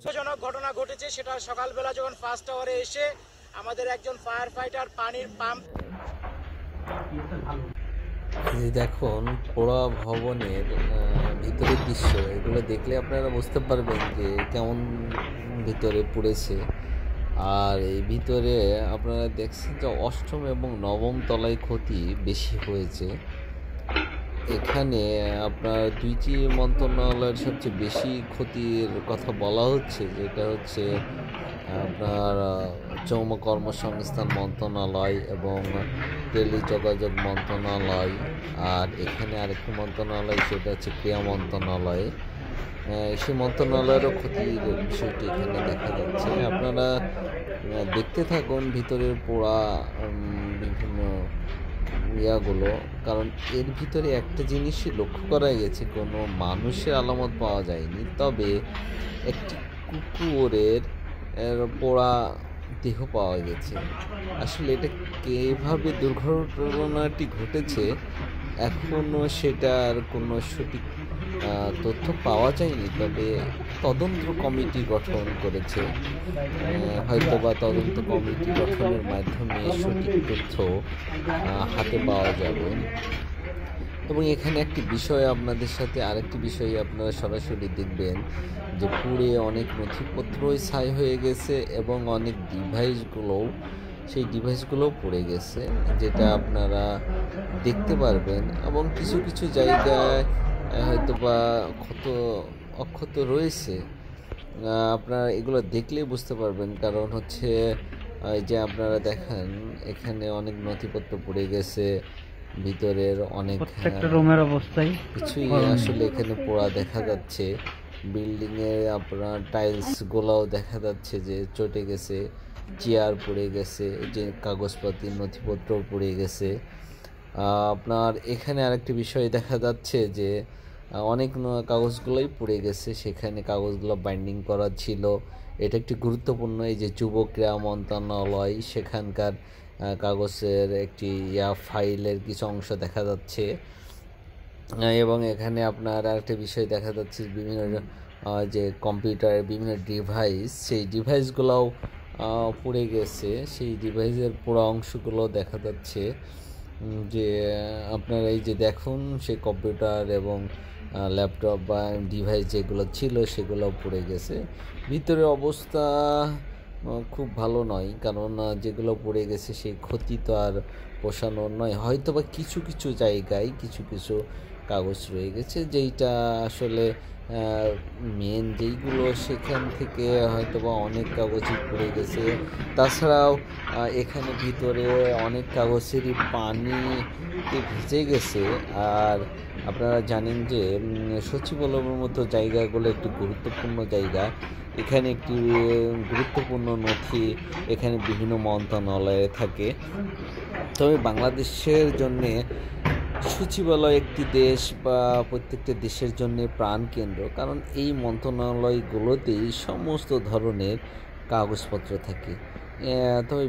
দুঃখজনক ঘটনা ঘটেছে। সেটা সকালবেলা যখন ফার্স্ট আওয়ারে এসে আমাদের একজন ফায়ার ফাইটার পানির পাম্প দেখুন পোড়া ভবনের ভিতরের দৃশ্য, এগুলো দেখলে আপনারা বুঝতে পারবেন যে কেমন ভিতরে পড়েছে। আর এই ভিতরে আপনারা দেখছেন যে অষ্টম এবং নবম তলায় ক্ষতি বেশি হয়েছে। এখানে আপনার দুইটি মন্ত্রণালয়ের সবচেয়ে বেশি ক্ষতির কথা বলা হচ্ছে, যেটা হচ্ছে আপনার শ্রম কর্মসংস্থান মন্ত্রণালয় এবং টেলিযোগাযোগ মন্ত্রণালয়। আর এখানে আরেকটি মন্ত্রণালয়, সেটা হচ্ছে ক্রীড়া মন্ত্রণালয়। সেই মন্ত্রণালয়েরও ক্ষতির বিষয়টি এখানে দেখা যাচ্ছে। আপনারা দেখতে থাকুন ভিতরের পোড়া বিভিন্ন ইয়াগুলো, কারণ এর ভিতরে একটা জিনিসই লক্ষ্য করা গেছে, কোনো মানুষের আলামত পাওয়া যায়নি, তবে একটি কুকুরের পোড়া দেহ পাওয়া গেছে। আসলে এটা কিভাবে দুর্ঘটনাটি ঘটেছে এখনও সেটার কোনো সঠিক তথ্য পাওয়া যায়নি, তবে তদন্ত কমিটি গঠন করেছে। হয়তোবা তদন্ত কমিটি গঠনের মাধ্যমে সঠিক তথ্য হাতে পাওয়া যাবে। এবং এখানে একটি বিষয় আপনাদের সাথে আরেকটি বিষয় আপনারা সরাসরি দেখবেন যে পুড়ে অনেক নথিপত্রই ছাই হয়ে গেছে এবং অনেক সেই ডিভাইসগুলোও পড়ে গেছে, যেটা আপনারা দেখতে পারবেন। এবং কিছু কিছু জায়গায় হয়তো বা অক্ষত রয়েছে, আপনারা এগুলো দেখলেই বুঝতে পারবেন। কারণ হচ্ছে এই যে আপনারা দেখেন এখানে অনেক নথিপত্র পড়ে গেছে, ভিতরের অনেক রুমের অবস্থায় কিছুই আসলে এখানে পোড়া দেখা যাচ্ছে। বিল্ডিং এ আপনার টাইলস গুলাও দেখা যাচ্ছে যে চটে গেছে, চেয়ার পড়ে গেছে, যে কাগজপাতি নথিপত্র পড়ে গেছে। আপনার এখানে আরেকটি বিষয় দেখা যাচ্ছে যে অনেক কাগজগুলোই পড়ে গেছে, সেখানে কাগজগুলো বাইন্ডিং করা ছিল। এটা একটি গুরুত্বপূর্ণ, এই যে যুব ক্রীড়া মন্ত্রণালয়, সেখানকার কাগজের একটি ফাইলের কিছু অংশ দেখা যাচ্ছে। এবং এখানে আপনার আরেকটা বিষয় দেখা যাচ্ছে, বিভিন্ন যে কম্পিউটারের বিভিন্ন ডিভাইস, সেই ডিভাইসগুলোও পড়ে গেছে। সেই ডিভাইসের পুরো অংশগুলো দেখা যাচ্ছে। যে আপনারা এই যে দেখুন, সেই কম্পিউটার এবং ল্যাপটপ বা ডিভাইস যেগুলো ছিল সেগুলো পড়ে গেছে। ভিতরের অবস্থা খুব ভালো নয়, কারণ যেগুলো পড়ে গেছে সেই ক্ষতি তো আর পোষানোর নয়। হয়তো বা কিছু কিছু জায়গায় কিছু কিছু কাগজ রয়ে গেছে, যেইটা আসলে মেন যেইগুলো, সেখান থেকে হয়তো বা অনেক কাগজই পড়ে গেছে। তাছাড়াও এখানে ভিতরে অনেক কাগজেরই পানিতে ভিজে গেছে। আর আপনারা জানেন যে সচিবালয়ের মতো জায়গাগুলো একটি গুরুত্বপূর্ণ জায়গা। এখানে একটি গুরুত্বপূর্ণ নথি এখানে বিভিন্ন মন্ত্রণালয়ে থাকে। তবে বাংলাদেশের জন্যে সচিবালয় একটি দেশ বা প্রত্যেকটা দেশের জন্য প্রাণকেন্দ্র, কারণ এই মন্ত্রণালয়গুলোতেই সমস্ত ধরনের কাগজপত্র থাকে। তবে